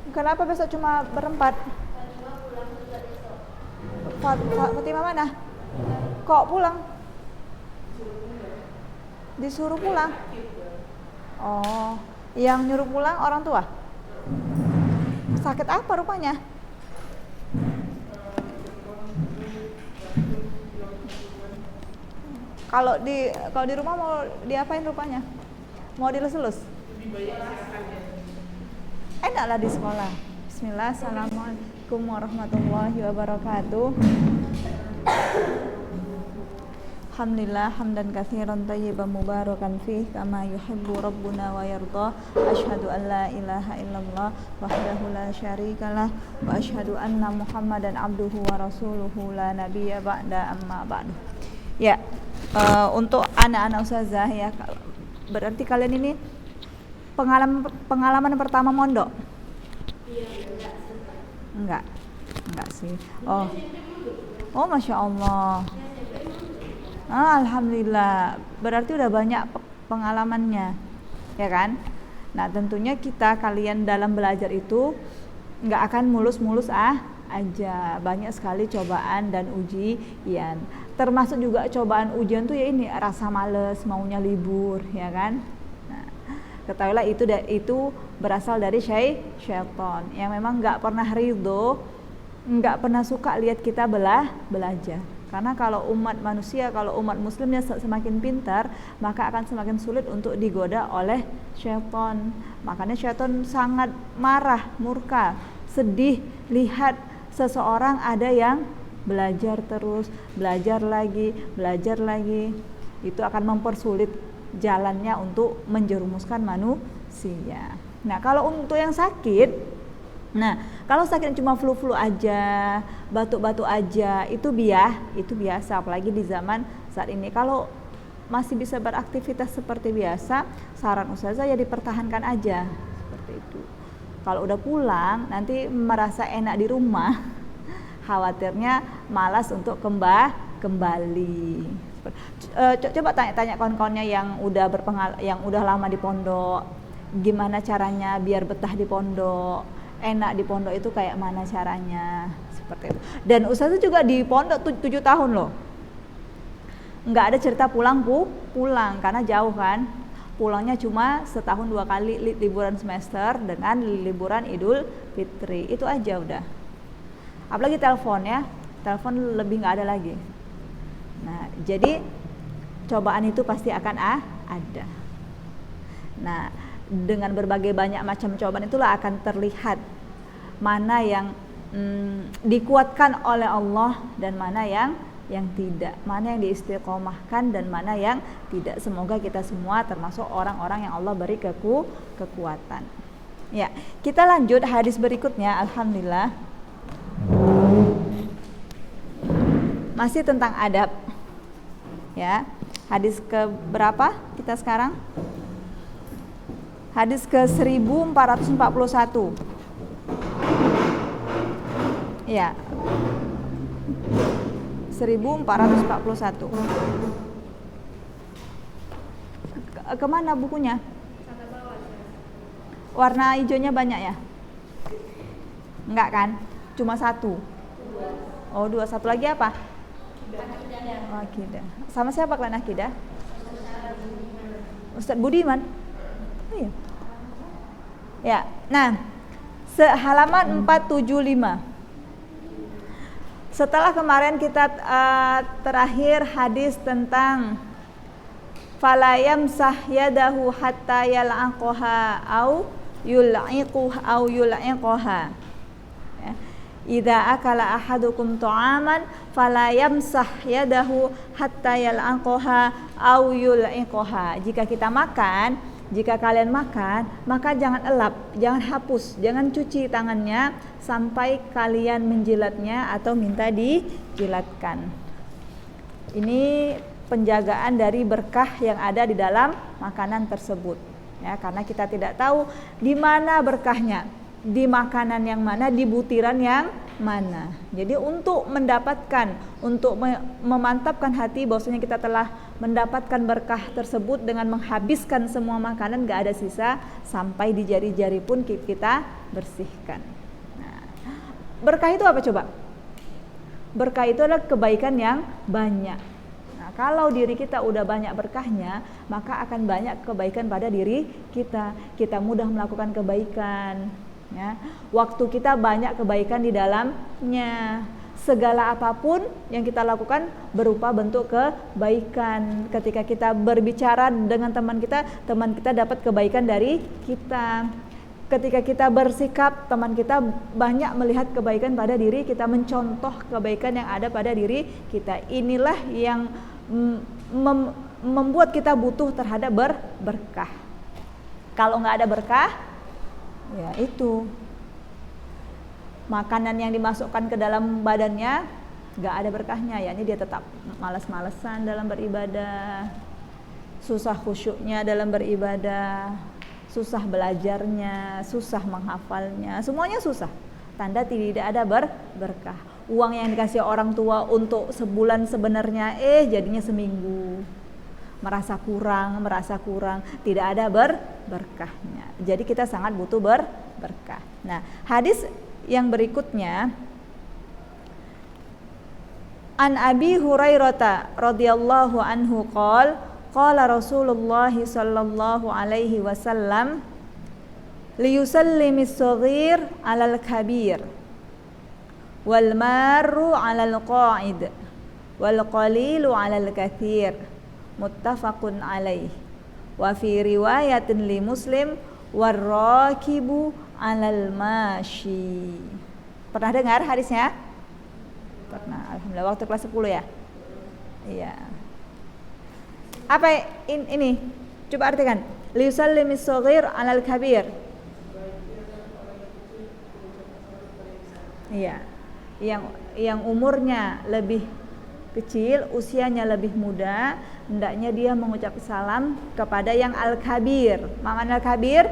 Kenapa besok cuma berempat? Fatimah mana? Kok pulang? Disuruh pulang? Oh, yang nyuruh pulang orang tua? Sakit apa rupanya? Kalau di rumah mau diapain rupanya? Mau dilus-lus? Enaklah di sekolah. Bismillah, assalamualaikum warahmatullahi wabarakatuh. Alhamdulillah hamdan katsiran thayyiban mubarakan fih kama yuhibbu rabbuna wa yarda. Asyhadu an la ilaha illallah wahdahu la syarikalah wa asyhadu anna Muhammadan abduhu wa rasuluhu la nabiyya ba'da amma ba'du. Ya, untuk anak-anak ustazah ya, berarti kalian ini pengalaman pertama mondok? Enggak sih. Oh, masya Allah. Alhamdulillah, berarti udah banyak pengalamannya, ya kan? Nah, tentunya kalian dalam belajar itu nggak akan mulus-mulus aja. Banyak sekali cobaan dan ujian. Termasuk juga cobaan ujian tuh ya ini rasa males, maunya libur, ya kan? Nah, ketahuilah itu berasal dari syaitan yang memang nggak pernah ridho, nggak pernah suka lihat kita belajar. Karena kalau umat manusia, kalau umat muslimnya semakin pintar, maka akan semakin sulit untuk digoda oleh syaitan. Makanya syaitan sangat marah, murka, sedih lihat seseorang ada yang belajar terus, belajar lagi. Itu akan mempersulit jalannya untuk menjerumuskan manusia. Nah, kalau untuk yang sakit, kalau sakit cuma flu-flu aja, batuk-batuk aja, itu biasa, apalagi di zaman saat ini. Kalau masih bisa beraktivitas seperti biasa, saran ustazah ya dipertahankan aja seperti itu. Kalau udah pulang, nanti merasa enak di rumah, khawatirnya malas untuk kembali. Coba tanya kawan-kawannya yang udah lama di pondok, gimana caranya biar betah di pondok. Enak di pondok itu kayak mana caranya, seperti itu. Dan ustazah juga di pondok 7 tahun loh, nggak ada cerita pulang karena jauh kan. Pulangnya cuma setahun 2 kali, liburan semester dengan liburan Idul Fitri, itu aja udah. Apalagi telepon lebih nggak ada lagi. Nah, jadi cobaan itu pasti akan ada. Nah, dengan berbagai banyak macam cobaan itulah akan terlihat mana yang dikuatkan oleh Allah dan mana yang tidak, mana yang diistiqomahkan dan mana yang tidak. Semoga kita semua termasuk orang-orang yang Allah beri kekuatan. Ya, kita lanjut hadis berikutnya. Alhamdulillah, masih tentang adab. Ya, hadis ke berapa kita sekarang? Hadis ke 1441. Ya. 1441. Kemana bukunya? Warna hijaunya banyak ya? Enggak kan? Cuma 1. Oh, 2. Satu lagi apa? Akidah. Sama siapa kalian akidah? Ustadz Budiman. Oh, iya. Ya, nah, halaman 475. Setelah kemarin kita terakhir hadis tentang falayamsah yadahu hatta yal'aqaha au yul'iqaha. Ya. Idza akala ahadukum ta'aman falayamsah yadahu hatta yal'aqaha au yul'iqaha. Jika kalian makan, maka jangan elap, jangan hapus, jangan cuci tangannya sampai kalian menjilatnya atau minta dijilatkan. Ini penjagaan dari berkah yang ada di dalam makanan tersebut. Ya, karena kita tidak tahu di mana berkahnya. di makanan yang mana, di butiran yang mana. Jadi untuk mendapatkan, untuk memantapkan hati bahwasanya kita telah mendapatkan berkah tersebut dengan menghabiskan semua makanan, gak ada sisa, sampai di jari-jari pun kita bersihkan. Nah, berkah itu apa coba? Berkah itu adalah kebaikan yang banyak. Nah, kalau diri kita udah banyak berkahnya, maka akan banyak kebaikan pada diri kita. Kita mudah melakukan kebaikan, ya. Waktu kita banyak kebaikan di dalamnya. Segala apapun yang kita lakukan berupa bentuk kebaikan. Ketika kita berbicara dengan teman kita dapat kebaikan dari kita. Ketika kita bersikap, teman kita banyak melihat kebaikan pada diri kita, mencontoh kebaikan yang ada pada diri kita. Inilah yang membuat kita butuh terhadap berkah. Kalau nggak ada berkah, ya itu makanan yang dimasukkan ke dalam badannya nggak ada berkahnya, yakni dia tetap malas-malesan dalam beribadah, susah khusyuknya dalam beribadah, susah belajarnya, susah menghafalnya, semuanya susah. Tanda tidak ada berkah. Uang yang dikasih orang tua untuk sebulan sebenarnya jadinya seminggu. Merasa kurang, tidak ada berkahnya. Jadi kita sangat butuh berkah. Nah, hadis yang berikutnya, an Abi Hurairah radhiyallahu anhu qala Rasulullah sallallahu alaihi wasallam liyusallimis shaghir 'alal kabir wal marru 'alal qa'id wal qalilu 'alal katsir, muttafaqun alaih. Wa fi riwayatin li Muslim warrakibu 'alal masyi. Pernah dengar hadisnya? Pernah. Alhamdulillah, waktu kelas 10 ya? Iya. Apa ini? Coba artikan. Liyusallimis shaghir 'alal kabir. Iya. Yang umurnya lebih kecil, usianya lebih muda, hendaknya dia mengucap salam kepada yang al-kabir. Makna al-kabir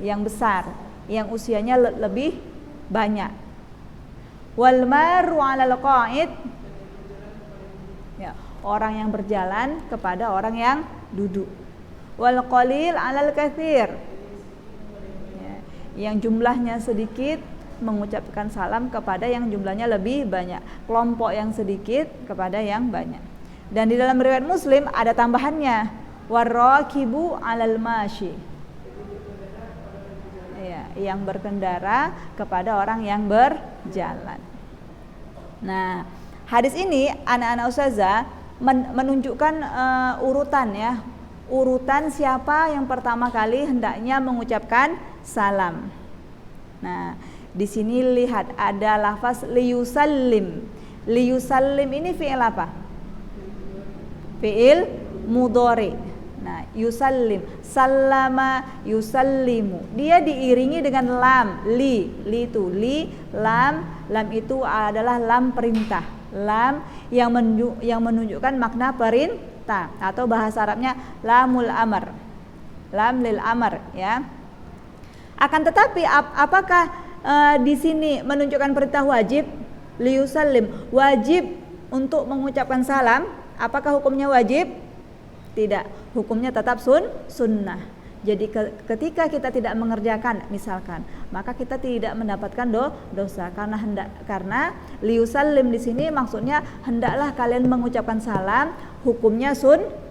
yang besar, yang usianya lebih banyak. Wal maru 'alal qa'id, ya, orang yang berjalan kepada orang yang duduk. Wal qalil 'alal katsir, ya, yang jumlahnya sedikit mengucapkan salam kepada yang jumlahnya lebih banyak. Kelompok yang sedikit kepada yang banyak. Dan di dalam riwayat Muslim ada tambahannya, warrakibu 'alal masyi, ya, yang berkendara kepada orang yang berjalan. Nah, hadis ini anak-anak ustazah menunjukkan urutan, ya, urutan siapa yang pertama kali hendaknya mengucapkan salam. Nah, di sini lihat ada lafaz liyusallim. Liyusallim ini fi'il apa? Fi'il mudhari. Nah, yusallim, sallama yusallimu. Dia diiringi dengan lam, itu lam itu adalah lam perintah. Lam yang menunjukkan makna perintah, atau bahasa Arabnya lamul amr. Lam lil amr, ya. Akan tetapi apakah di sini menunjukkan perintah wajib? Liyusallim, wajib untuk mengucapkan salam. Apakah hukumnya wajib? Tidak, hukumnya tetap sunnah. Jadi ketika kita tidak mengerjakan misalkan, maka kita tidak mendapatkan dosa karena liyusallim di sini maksudnya hendaklah kalian mengucapkan salam, hukumnya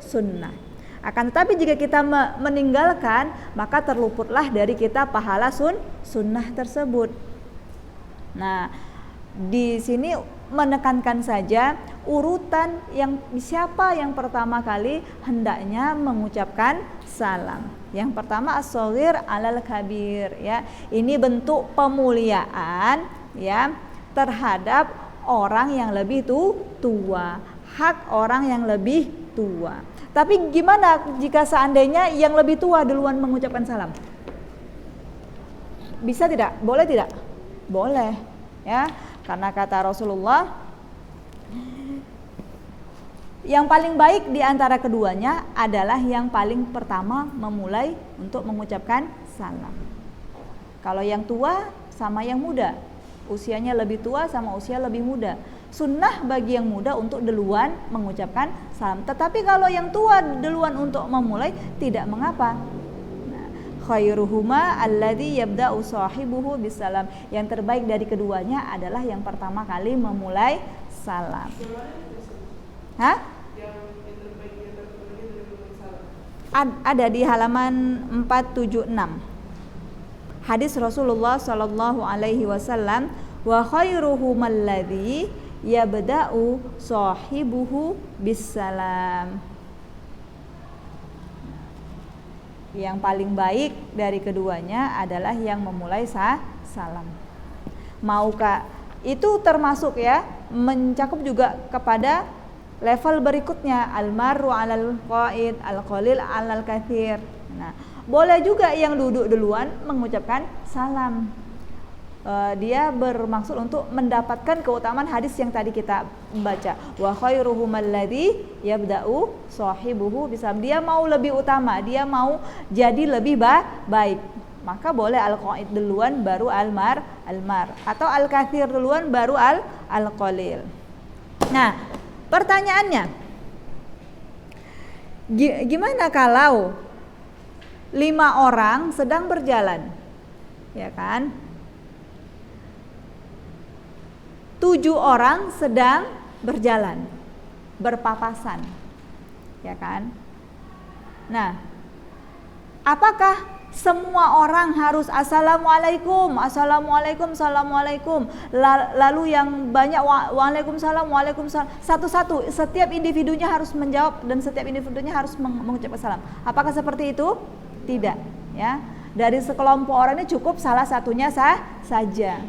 sunnah. Akan tetapi jika kita meninggalkan, maka terluputlah dari kita pahala sunnah tersebut. Nah, di sini menekankan saja urutan yang siapa yang pertama kali hendaknya mengucapkan salam. Yang pertama as-shaghir 'alal kabir, ya. Ini bentuk pemuliaan, ya, terhadap orang yang lebih tua, hak orang yang lebih tua. Tapi gimana jika seandainya yang lebih tua duluan mengucapkan salam? Bisa tidak? Boleh tidak? Boleh, ya. Karena kata Rasulullah, yang paling baik di antara keduanya adalah yang paling pertama memulai untuk mengucapkan salam. Kalau yang tua sama yang muda, usianya lebih tua sama usia lebih muda. Sunnah bagi yang muda untuk duluan mengucapkan salam. Tetapi kalau yang tua duluan untuk memulai tidak mengapa. Nah, khairuhuma alladzi yabda'u sahibuhu bisalam. Yang terbaik dari keduanya adalah yang pertama kali memulai salam. Hah? Ada di halaman 476. Hadis Rasulullah sallallahu alaihi wasallam, wa khairuhum alladzi yabda'u sahibuhu bisalam. Yang paling baik dari keduanya adalah yang memulai salam. Maukah itu termasuk ya, mencakup juga kepada level berikutnya, almaru alal qaid, alqalil alal katsir. Nah, boleh juga yang duduk duluan mengucapkan salam. Dia bermaksud untuk mendapatkan keutamaan hadis yang tadi kita baca. Wa khairuhum alladzi yabda'u sahibuhu bisalam. Dia mau lebih utama, dia mau jadi lebih baik. Maka boleh al-qaid duluan baru almar atau al-katsir duluan baru al-qalil. Nah, pertanyaannya, gimana kalau 5 orang sedang berjalan, ya kan? 7 orang sedang berjalan, berpapasan, ya kan? Nah, apakah semua orang harus assalamualaikum, assalamualaikum, lalu yang banyak waalaikumsalam, satu-satu, setiap individunya harus menjawab dan setiap individunya harus mengucapkan salam. Apakah seperti itu? Tidak, ya. Dari sekelompok orang ini cukup salah satunya saja.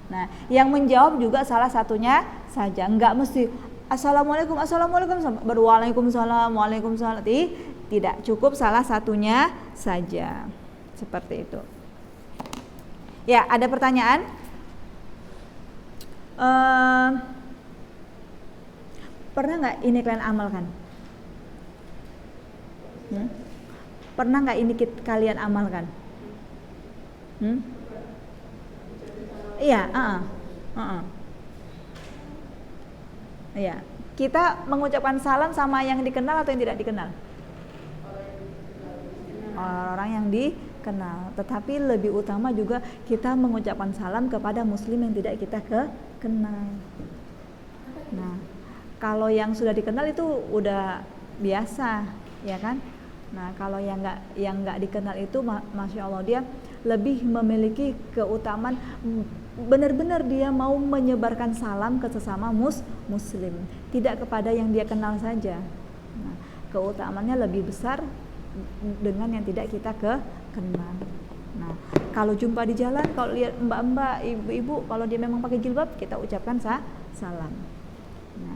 Nah, yang menjawab juga salah satunya saja, enggak mesti assalamualaikum, baru waalaikumsalam. Tidak, cukup salah satunya saja. Seperti itu. Ya, ada pertanyaan? Pernah nggak ini kalian amalkan? Pernah nggak ini kalian amalkan? Iya, iya. Kita mengucapkan salam sama yang dikenal atau yang tidak dikenal? Orang yang dikenal. Tetapi lebih utama juga kita mengucapkan salam kepada muslim yang tidak kita kenal. Nah, kalau yang sudah dikenal itu udah biasa, ya kan? Nah, kalau yang nggak dikenal itu, masya Allah, dia lebih memiliki keutamaan. Benar-benar dia mau menyebarkan salam ke sesama muslim, tidak kepada yang dia kenal saja. Nah, keutamaannya lebih besar dengan yang tidak kita kenal. Nah, kalau jumpa di jalan, kalau lihat mbak-mbak, ibu-ibu, kalau dia memang pakai jilbab, kita ucapkan salam. Nah,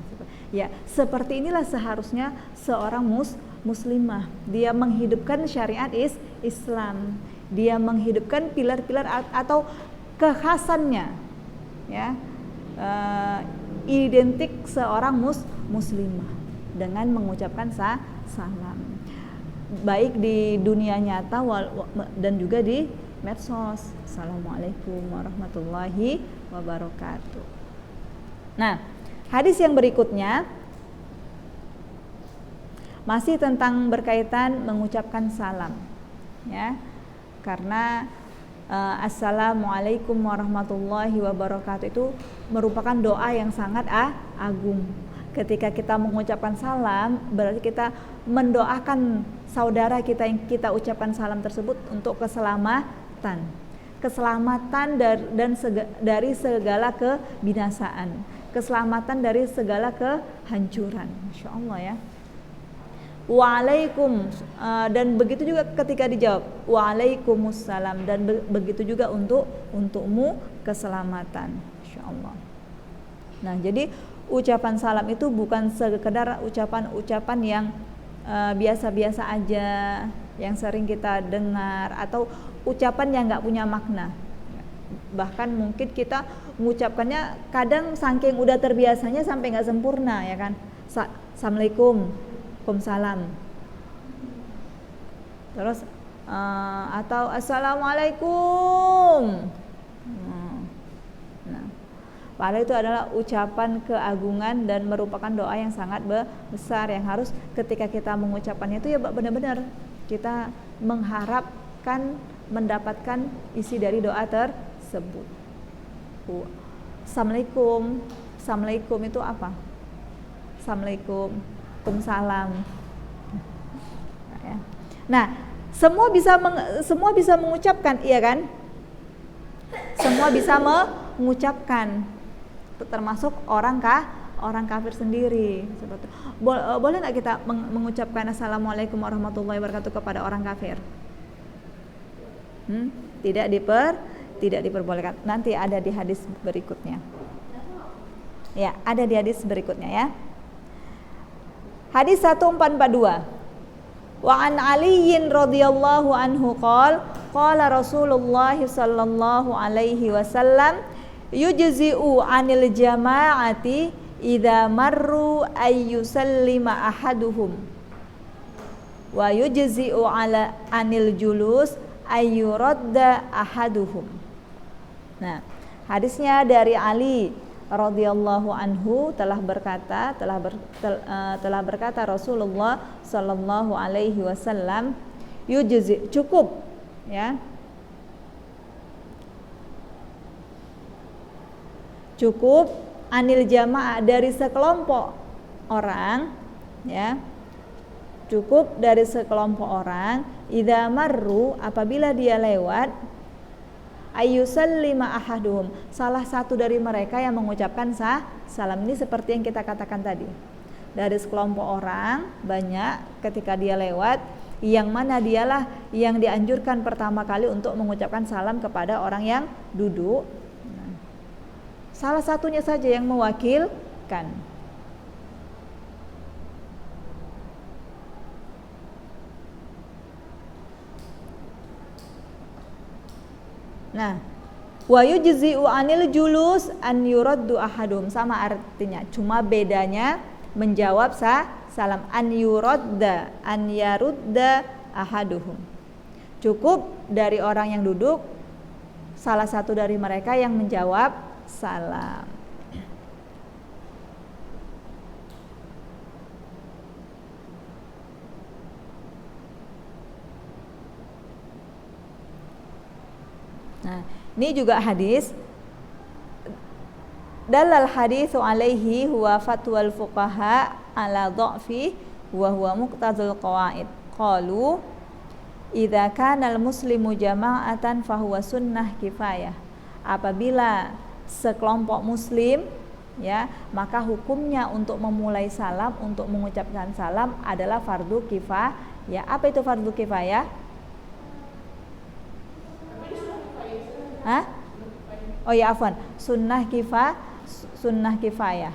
ya, seperti inilah seharusnya seorang muslimah. Dia menghidupkan syariat Islam. Dia menghidupkan pilar-pilar atau kekhasannya, ya, identik seorang muslimah dengan mengucapkan salam, baik di dunia nyata dan juga di medsos. Assalamualaikum warahmatullahi wabarakatuh. Nah, hadis yang berikutnya masih tentang berkaitan mengucapkan salam, ya, karena Assalamualaikum warahmatullahi wabarakatuh itu merupakan doa yang sangat agung. Ketika kita mengucapkan salam, berarti kita mendoakan saudara kita yang kita ucapkan salam tersebut untuk keselamatan dari segala kebinasaan, keselamatan dari segala kehancuran. Masya Allah, ya. Waalaikum, dan begitu juga ketika dijawab Waalaikumsalam, dan begitu juga untukmu keselamatan, insyaallah. Nah, jadi ucapan salam itu bukan sekedar ucapan yang biasa-biasa aja, yang sering kita dengar, atau ucapan yang nggak punya makna. Bahkan mungkin kita mengucapkannya kadang saking udah terbiasanya sampai nggak sempurna, ya kan. Assalamualaikum, Waalaikumsalam. Terus atau assalamualaikum. Nah, padahal itu adalah ucapan keagungan dan merupakan doa yang sangat besar yang harus ketika kita mengucapkannya itu ya benar-benar kita mengharapkan mendapatkan isi dari doa tersebut. Assalamualaikum. Assalamualaikum itu apa? Assalamualaikum. Waalaikumsalam. Nah, semua bisa mengucapkan, iya kan? Semua bisa mengucapkan, termasuk orang kafir sendiri. Boleh nggak kita mengucapkan assalamualaikum warahmatullahi wabarakatuh kepada orang kafir? Tidak diperbolehkan. Nanti ada di hadis berikutnya. Ya, ada di hadis berikutnya ya. Hadis 1442. Wa an Aliyin radhiyallahu anhu qala Rasulullah sallallahu alaihi wasallam yujzi'u 'anil jama'ati idza marru ay yusallima ahaduhum wa yujzi'u 'anil julus ay yuradda ahaduhum. Nah, hadisnya dari Ali radhiyallahu anhu telah berkata Rasulullah sallallahu alaihi wasallam yujzi, cukup ya, cukup anil jamaah dari sekelompok orang ya, cukup dari sekelompok orang idza marru apabila dia lewat ayyusallima ahaduhum, salah satu dari mereka yang mengucapkan salam. Ini seperti yang kita katakan tadi, dari sekelompok orang banyak ketika dia lewat, yang mana dialah yang dianjurkan pertama kali untuk mengucapkan salam kepada orang yang duduk. Salah satunya saja yang mewakilkan. Nah, wa yujzi'u 'anil julus an yuraddu ahadum, sama artinya, cuma bedanya menjawab salam, an yuradda an yarudda ahaduhum. Cukup dari orang yang duduk salah satu dari mereka yang menjawab salam. Nah, ini juga hadis dalal haditsu alaihi huwa fatwal fuqaha ala dha'fi wa huwa muqtadul qawaid. Qalu idza kana al muslimu jama'atan fahuwa sunnah kifayah. Apabila sekelompok muslim ya, maka hukumnya untuk memulai salam, untuk mengucapkan salam adalah fardu kifayah. Apa itu fardu kifayah? Hah? Oh ya, afwan. Sunnah kifayah.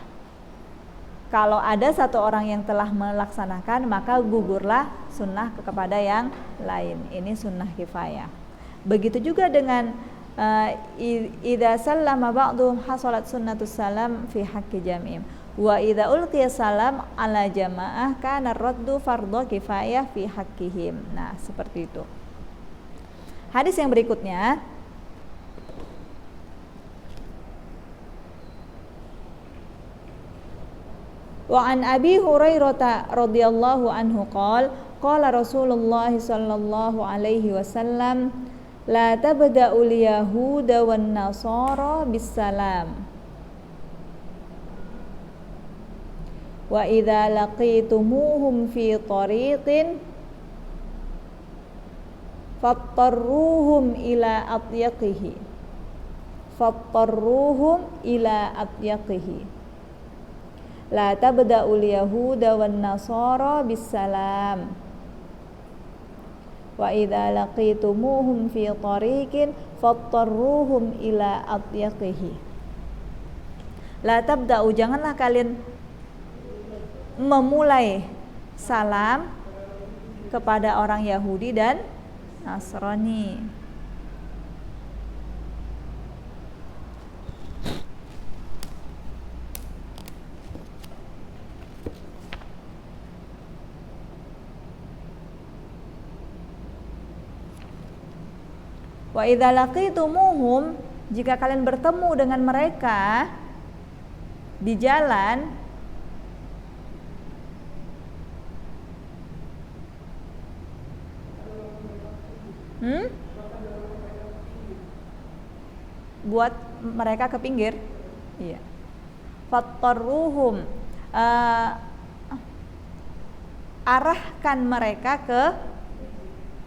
Kalau ada satu orang yang telah melaksanakan, maka gugurlah sunnah kepada yang lain. Ini sunnah kifayah. Begitu juga dengan idza sallama ba'dhum hasalat sunnatus salam fi haqqi jam'im. Wa idza ulqiya salam ala jamaah kana raddu fardhu kifayah fi haqqihim. Nah, seperti itu. Hadis yang berikutnya, wa an Abi Hurairah radhiyallahu anhu qala Rasulullah sallallahu alaihi wasallam la tabda'ul yahuda wan nasara bis salam wa idza laqitumuhum fi tariqin fattarruhum ila atyaqihi la tabda'ul yahuda wan nasara bis salam wa idza laqitumuhum fi tariqin fattarruhum ila atyaqihi. La tabda'u, janganlah kalian memulai salam kepada orang Yahudi dan Nasrani. Wa idza laqitumuhum, jika kalian bertemu dengan mereka di jalan, buat mereka ke pinggir. Iya. Fattarruhum, arahkan mereka ke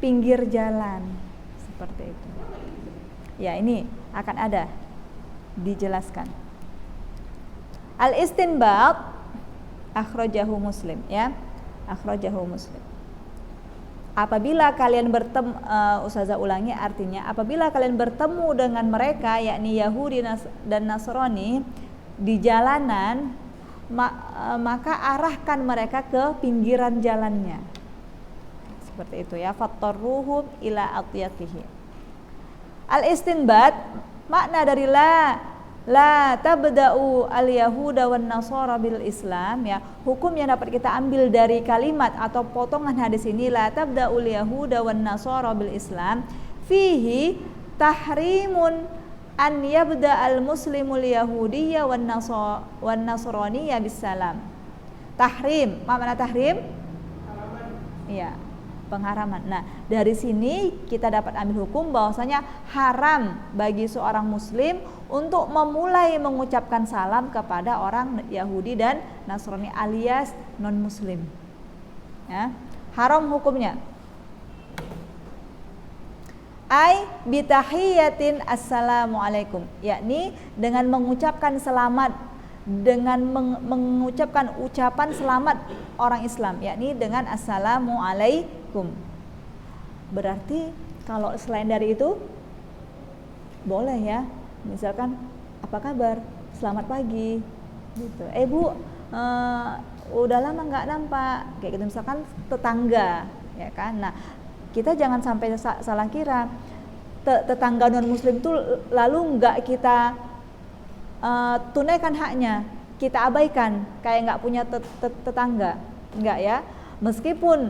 pinggir jalan, seperti itu. Ya, ini akan ada dijelaskan. Al-istinbat akhrajahu Muslim, ya. Akhrajahu Muslim. Apabila kalian bertemu, Ustazah ulangi, artinya apabila kalian bertemu dengan mereka, yakni Yahudi dan Nasrani di jalanan, maka arahkan mereka ke pinggiran jalannya. Seperti itu, ya. Fattarruhum ila atyaqihi. Al-istinbat, makna dari la tabda'u al-yahuda wan nasara bil Islam, ya. Hukum yang dapat kita ambil dari kalimat atau potongan hadis ini, la tabda'u al-yahuda wan nasara bil Islam, fihi tahrimun an yabda al-muslimul yahudiyya wan nasraniyya bis salam. Tahrim, apa makna tahrim? Iya, pengharaman. Nah, dari sini kita dapat ambil hukum bahwasanya haram bagi seorang muslim untuk memulai mengucapkan salam kepada orang Yahudi dan Nasrani alias non muslim. Ya, haram hukumnya. Ai bitahiyatin assalamualaikum, yakni dengan mengucapkan selamat, dengan mengucapkan ucapan selamat orang Islam, yakni dengan assalamualaikum. Berarti kalau selain dari itu boleh, ya. Misalkan, apa kabar? Selamat pagi gitu. Bu, udah lama nggak nampak, kayak gitu. Misalkan tetangga, ya kan. Nah, kita jangan sampai salah kira tetangga non muslim itu lalu nggak kita tunaikan haknya, kita abaikan kayak nggak punya tetangga, nggak, ya. Meskipun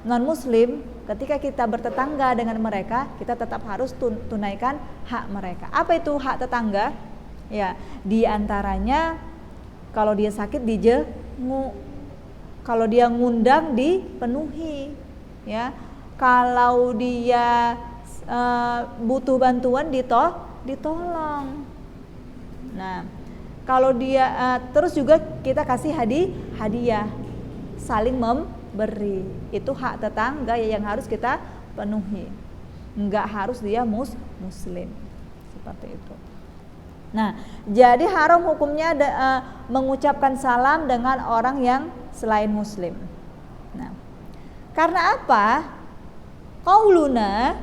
non muslim, ketika kita bertetangga dengan mereka, kita tetap harus tunaikan hak mereka. Apa itu hak tetangga? Ya, di antaranya kalau dia sakit dijenguk, kalau dia ngundang dipenuhi, ya. Kalau dia butuh bantuan ditolong. Nah, kalau dia terus juga kita kasih hadiah, saling memberi. Itu hak tetangga yang harus kita penuhi. Enggak harus dia muslim. Seperti itu. Nah, jadi haram hukumnya mengucapkan salam dengan orang yang selain muslim. Nah, karena apa? Qauluna,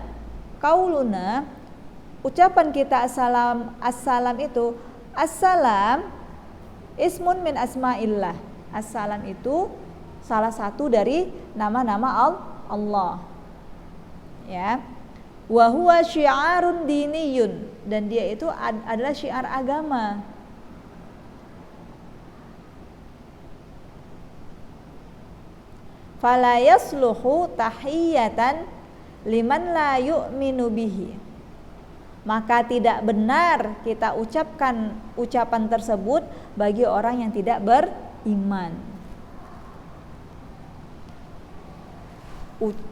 ucapan kita assalam itu, assalam ismun min asma'illah. Assalam itu salah satu dari nama-nama Allah, ya. Wa huwa syiarun diniyun, dan dia itu adalah syiar agama. Fala yasluhu tahiyatan liman la yu'minu bihi, maka tidak benar kita ucapkan ucapan tersebut bagi orang yang tidak beriman.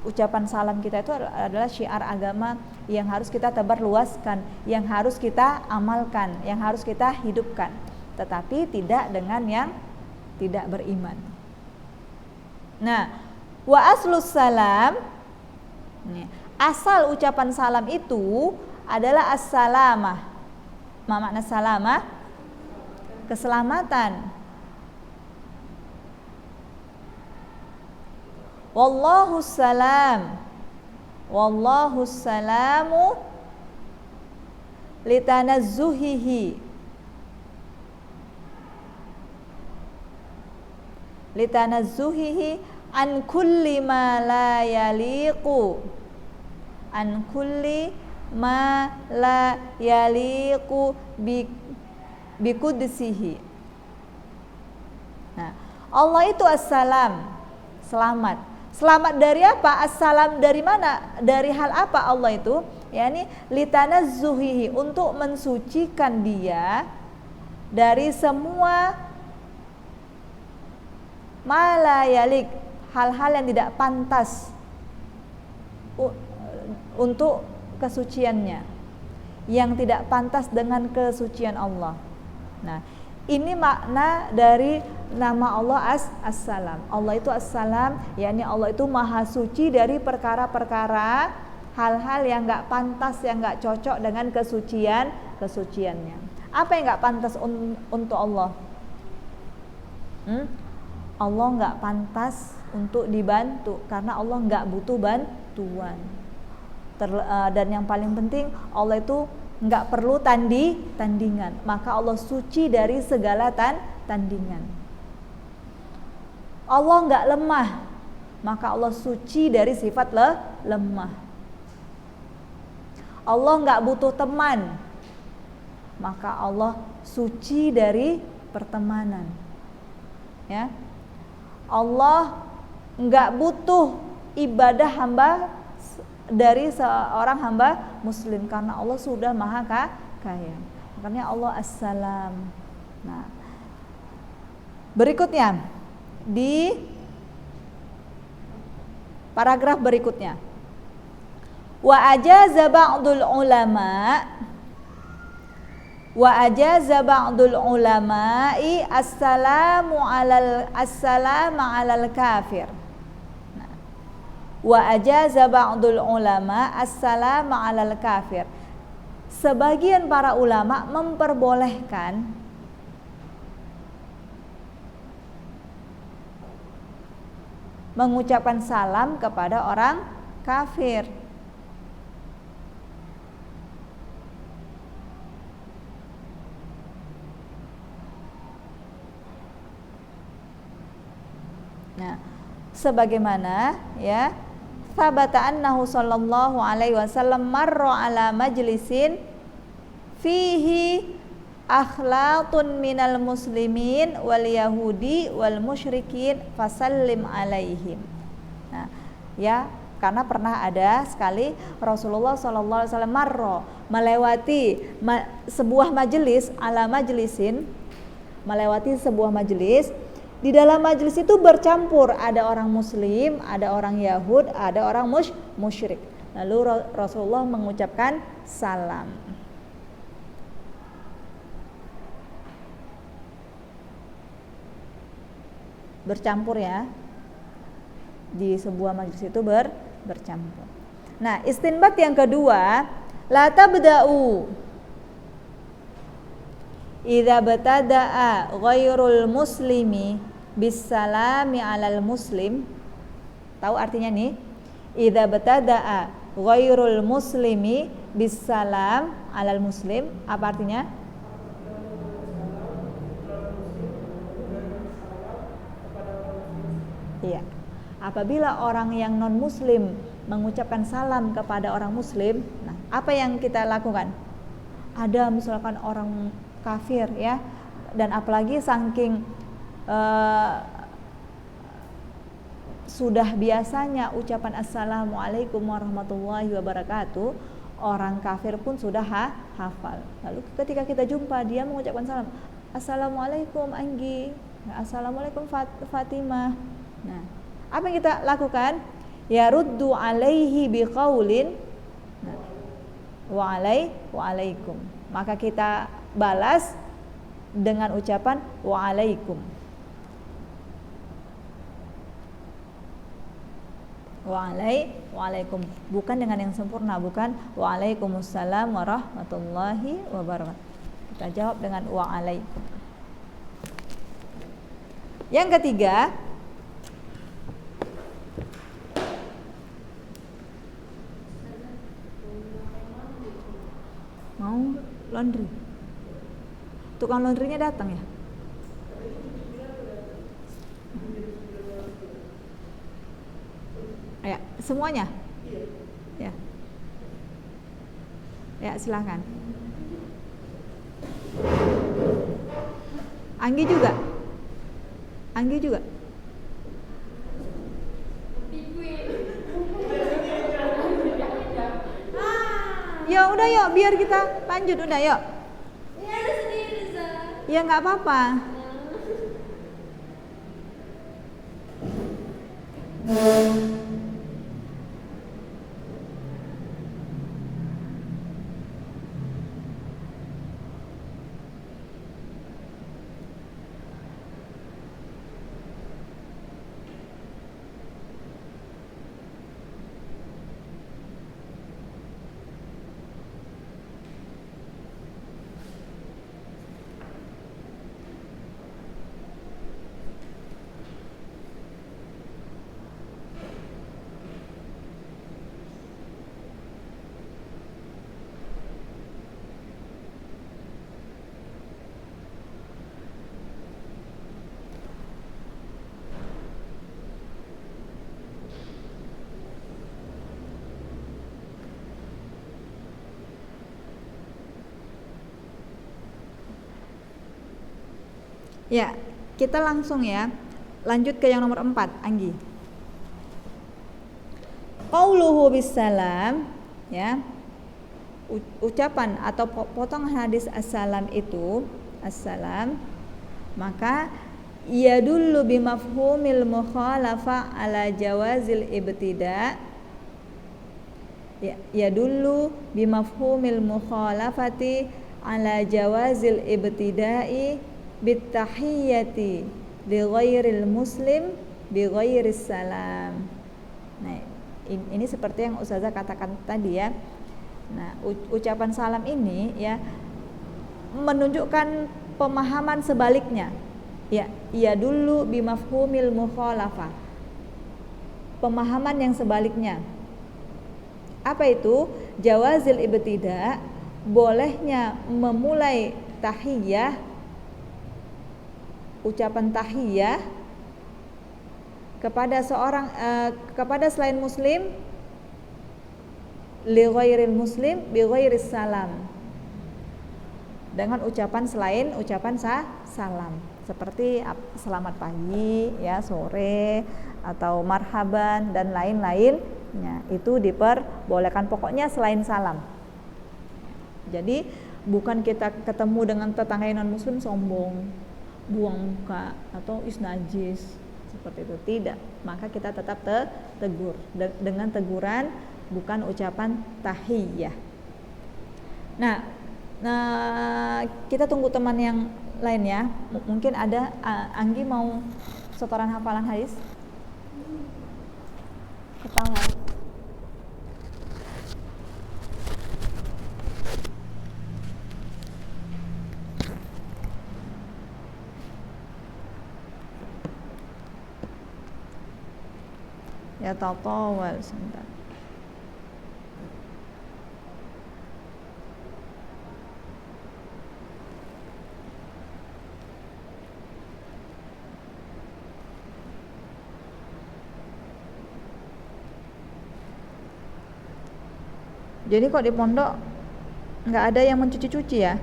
Ucapan salam kita itu adalah syiar agama yang harus kita tebarluaskan, yang harus kita amalkan, yang harus kita hidupkan, tetapi tidak dengan yang tidak beriman. Nah, wa aslus salam, asal ucapan salam itu adalah as-salamah. Ma makna salamah? Keselamatan. Wallahu salam, wallahu salamu litanazzuhihi, an kulli ma la yaliqu, an kulli ma la yaliqu bi qudsihi. Nah, Allah itu as-salam, selamat. Selamat dari apa? Assalam dari mana? Dari hal apa Allah itu? Yani litanazzuhihi, untuk mensucikan dia dari semua malayalik, hal-hal yang tidak pantas untuk kesuciannya, yang tidak pantas dengan kesucian Allah. Nah, ini makna dari nama Allah As-Salam. Allah itu As-Salam, yakni Allah itu maha suci dari perkara-perkara, hal-hal yang enggak pantas, yang enggak cocok dengan kesuciannya. Apa yang enggak pantas untuk Allah? Allah enggak pantas untuk dibantu, karena Allah enggak butuh bantuan. Dan yang paling penting, Allah itu nggak perlu tandingan, maka Allah suci dari segala tandingan. Allah nggak lemah, maka Allah suci dari sifat lemah. Allah nggak butuh teman, maka Allah suci dari pertemanan. Ya, Allah nggak butuh ibadah hamba dari seorang hamba muslim, karena Allah sudah maha kaya. Makanya Allah As-Salam. Nah, berikutnya di paragraf berikutnya, wa ajaza ba'dul ulama'i assalamu alal kafir. Wa ajaza ba'dul ulama as-salam 'alal kafir. Sebagian para ulama memperbolehkan mengucapkan salam kepada orang kafir. Nah, sebagaimana ya sabata annahu sallallahu alaihi wasallam marra ala majlisin fihi akhlaqun minal muslimin wal yahudi wal musyrikin fasallim alaihim. Nah, ya, karena pernah ada sekali Rasulullah sallallahu alaihi wasallam marra, melewati sebuah majelis, ala majlisin, melewati sebuah majelis. Di dalam majelis itu bercampur, ada orang muslim, ada orang Yahud, ada orang musyrik. Lalu Rasulullah mengucapkan salam. Bercampur ya. Di sebuah majelis itu bercampur. Nah, istinbat yang kedua, la tabda'u idza batada'a ghairul muslimi bisalami 'alal muslim. Tahu artinya nih? Idza batada'a ghairul muslimi bisalam 'alal muslim. Apa artinya? Iya. Apabila orang yang non muslim mengucapkan salam kepada orang muslim, nah, apa yang kita lakukan? Ada misalkan orang kafir ya, dan apalagi saking sudah biasanya ucapan assalamualaikum warahmatullahi wabarakatuh, orang kafir pun sudah hafal. Lalu ketika kita jumpa, dia mengucapkan salam, assalamualaikum Anggi, assalamualaikum Fatimah. Nah, apa yang kita lakukan? Ya ruddu alaihi biqaulin wa alaikum. Maka kita balas dengan ucapan wa'alaikum. Wa'alaikum, bukan dengan yang sempurna, bukan wa'alaikumussalam warahmatullahi wabarakatuh. Kita jawab dengan wa'alaikum. Yang ketiga, mau laundry. Tukang laundrynya datang ya? Ya, semuanya? Ya. Ya, silakan. Anggi juga? Ya udah yuk, biar kita lanjut udah yuk. Ini ada sendiri, Za. Ya nggak apa-apa. Ya, kita langsung ya. Lanjut ke yang nomor 4, Anggi. Qauluhu bisalam, ya. Ucapan atau potongan hadis assalam itu, assalam, maka yadullu bimafhumil mukhalafa ala jawazil ibtida. Yadullu bimafhumil mukhalafati ala jawazil ibtida'i bitahiyyati li ghairil muslim bi ghairis salam. Nah, ini seperti yang Ustazah katakan tadi ya. Nah, ucapan salam ini ya menunjukkan pemahaman sebaliknya. Ya dulu bimafhumil mukhalafah. Pemahaman yang sebaliknya. Apa itu? Jawazil ibtida, bolehnya memulai tahiyyah, ucapan tahiyah kepada seorang kepada selain muslim li ghairil muslim bi ghairis salam, dengan ucapan selain ucapan salam, seperti selamat pagi ya, sore, atau marhaban dan lain-lainnya. Itu diperbolehkan, pokoknya selain salam. Jadi bukan kita ketemu dengan tetangga non muslim sombong, buang muka atau najis seperti itu, tidak. Maka kita tetap tegur dengan teguran, bukan ucapan tahiyyah. Nah, kita tunggu teman yang lain ya. Mungkin ada Anggi mau setoran hafalan hadis? Ketawa. Ya tatawal sebentar. Jadi kok di pondok nggak ada yang mencuci-cuci ya?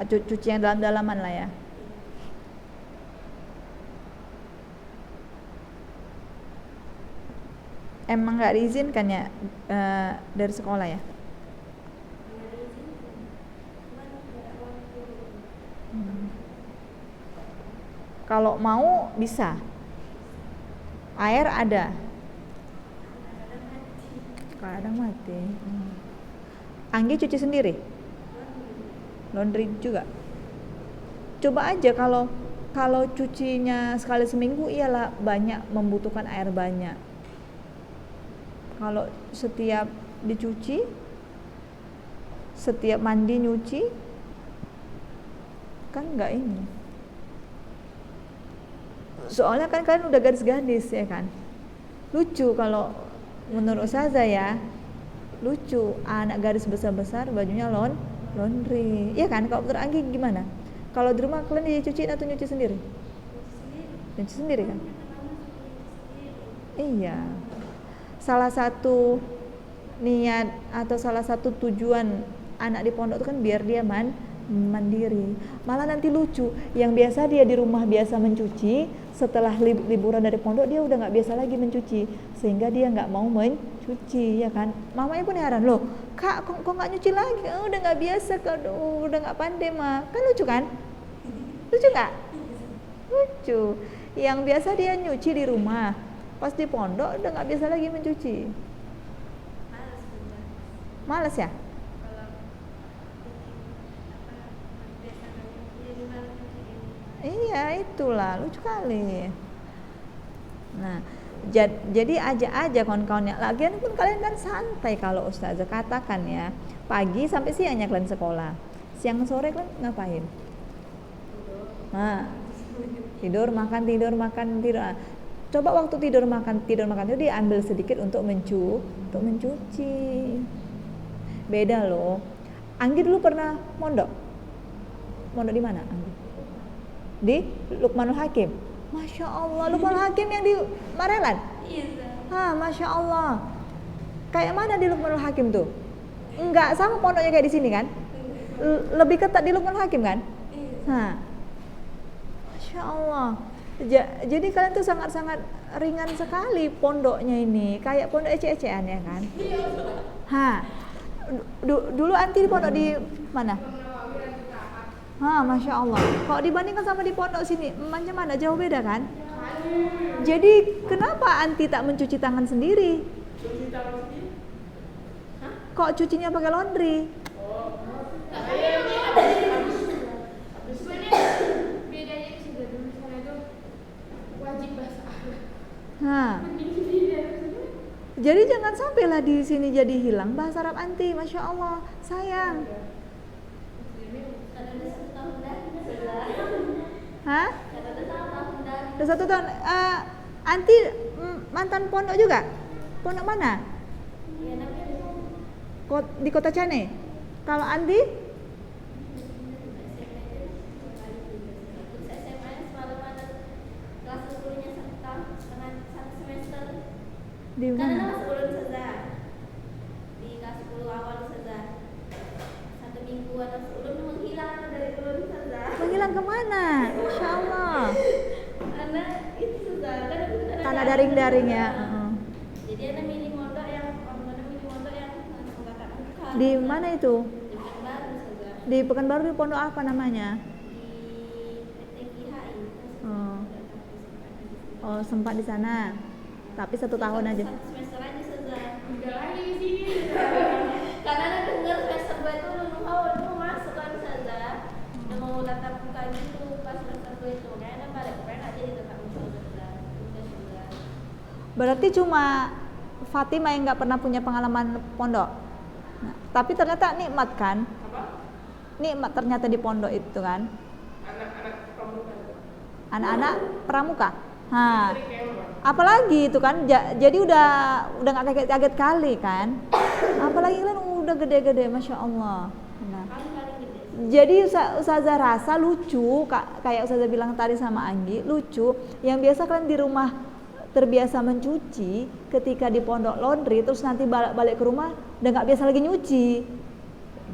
Cuci yang dalam-dalaman lah ya. Emang nggak diizinkan ya dari sekolah ya? Kalau mau bisa. Air ada. Kadang mati. Anggi cuci sendiri? Laundry juga? Coba aja kalau cucinya sekali seminggu, iyalah banyak, membutuhkan air banyak. Kalau setiap dicuci, setiap mandi nyuci, kan nggak ini. Soalnya kan kalian udah gadis-gadis ya kan. Lucu kalau menurut saya ya, lucu anak gadis besar-besar bajunya laundry. Iya kan? Kalau menurut Anggi gimana? Kalau di rumah kalian dicuciin atau nyuci sendiri? Nyuci sendiri kan? Iya. Salah satu niat atau salah satu tujuan anak di pondok itu kan biar dia mandiri. Malah nanti lucu, yang biasa dia di rumah biasa mencuci, setelah liburan dari pondok dia udah nggak biasa lagi mencuci, sehingga dia nggak mau mencuci, ya kan. Mamanya pun heran, loh kak kok nggak nyuci lagi? Udah nggak biasa, udah nggak pandai mah. Kan lucu kan? Lucu nggak? Lucu. Yang biasa dia nyuci di rumah, pas di pondok udah nggak biasa lagi mencuci. Males ya? Iya, itulah lucu kali. Nah, jadi ajak aja kawan-kawannya. Lagian pun kalian kan santai kalau ustazah katakan ya. Pagi sampai siangnya kalian sekolah. Siang sore kalian ngapain? Nah, tidur makan. Nah, coba waktu tidur makan itu diambil sedikit untuk mencuci. Beda loh. Anggi dulu pernah mondok. Mondok di mana, Anggi? Di Luqmanul Hakim. Masya Allah, Luqmanul Hakim yang di Marelan? Iya. Masya Allah. Kayak mana di Luqmanul Hakim tuh? Enggak sama pondoknya kayak di sini kan? Lebih ketat di Luqmanul Hakim kan? Iya. Masya Allah. Jadi kalian tuh sangat-sangat ringan sekali pondoknya ini. Kayak pondok ece-ecean ya kan? Dulu anti di pondok di mana? Masya Allah. Kalau dibandingkan sama di pondok sini, macam mana? Jauh beda kan? Jadi kenapa anti tak mencuci tangan sendiri? Kok cucinya pakai laundry? Bedanya di situ dulu sana itu wajib basah. Jadi jangan sampailah di sini jadi hilang bahasa Arab anti. Masya Allah, sayang. Udah 1 tahun. Anti mantan pondok juga? Pondok mana? Di Kota Cane. Kalau Andi? Di mana? Karena sebelum Ustazah di kelas 10 awal Ustazah 1 minggu atau sebelum menghilang dari ulun Ustazah. Menghilang kemana? Masya Allah. Karena itu Ustazah Karena daring-daring ya. Jadi ada mini mondok yang tatap muka. Di mana itu? Di Pekanbaru Ustazah. Di Pekanbaru, di pondok apa namanya? Di PT KHI. Oh, sempat di sana. Tapi 1 tahun aja. 1 semester aja Ustazah. Udah lagi di sini. Karena ada dengar semester 2 itu lu masuk kan Ustazah. Udah mau tatap muka gitu pas semester 2 itu. Kayaknya ada balik pengen aja di tatap muka Ustazah. Udah. Berarti cuma Fatimah yang nggak pernah punya pengalaman pondok. Nah, tapi ternyata nikmat kan? Apa? Nikmat ternyata di pondok itu kan? Anak-anak pramuka. Anak-anak pramuka. Sering kayak apa? Apalagi itu kan, jadi udah nggak kaget kali kan? Apalagi kan udah gede-gede, masya Allah. Nah, jadi Ustazah rasa lucu, kayak Ustazah bilang tadi sama Anggi, lucu. Yang biasa kalian di rumah terbiasa mencuci, ketika di pondok laundry, terus nanti balik ke rumah udah nggak biasa lagi nyuci,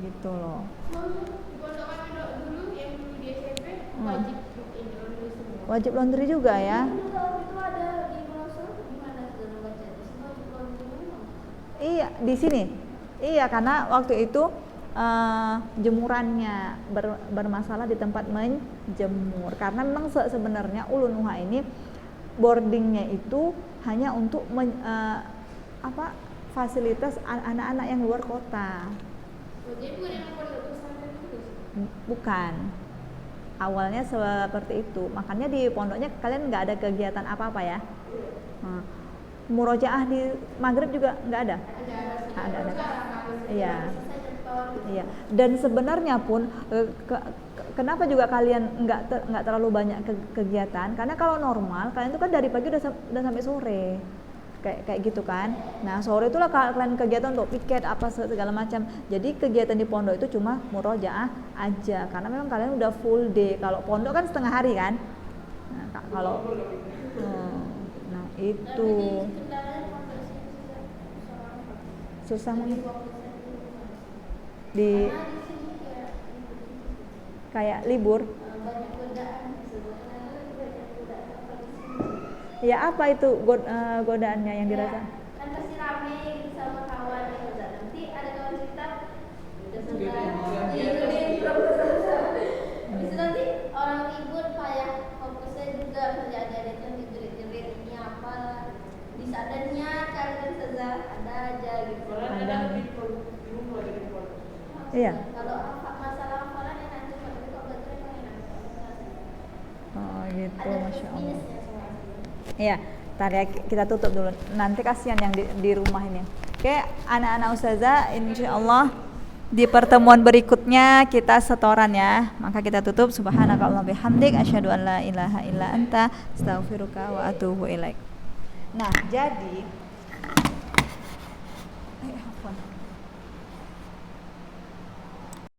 gitu loh. Di pondok mana dulu yang dulu di SMP wajib laundry semua. Wajib laundry juga ya? Itu ada di Pulau di mana Ustazah baca? Semua wajib laundry semua. Iya, di sini. Iya, karena waktu itu jemurannya bermasalah di tempat menjemur. Karena memang sebenarnya Ulun Nuha ini boardingnya itu hanya untuk fasilitas anak-anak yang luar kota. Jadi bukan yang pondok pesantren itu? Bukan. Awalnya seperti itu. Makanya di pondoknya kalian nggak ada kegiatan apa-apa ya. Murojaah di Maghrib juga nggak ada. Ada. Iya. Iya. Dan sebenarnya pun kenapa juga kalian nggak terlalu banyak kegiatan? Karena kalau normal kalian itu kan dari pagi udah sampai sore, kayak gitu kan. Nah sore itulah kalian kegiatan untuk piket apa segala macam. Jadi kegiatan di pondok itu cuma murojaah aja, karena memang kalian udah full day. Kalau pondok kan setengah hari kan. Nah kalau nah itu susah di kayak libur. Ya apa itu godaannya yang dirasa? Kan pasti rame gitu sama kawan ya Ustaz. Nanti ada kawan kita udah selesai habis itu nanti orang ribut payah fokusnya juga kerja ada yang jerit-jerit ini apa bisa ada niat kan Ustazah ada aja gitu. Malah ada di rumah di rumah. Iya. Kalau masalah hafalan enak cuma tapi kalau belajar emang enak. Oh gitu, Ada masya Allah. minusnya semua. Iya, ntar ya kita tutup dulu. Nanti kasihan yang di rumah ini. Oke, anak-anak ustazah, insya Allah di pertemuan berikutnya kita setoran ya. Maka kita tutup. Subhanakallahumma bihamdik, asyhadu an la ilaha illa anta, astaghfiruka wa atubu ilaik. Nah, jadi, afwan.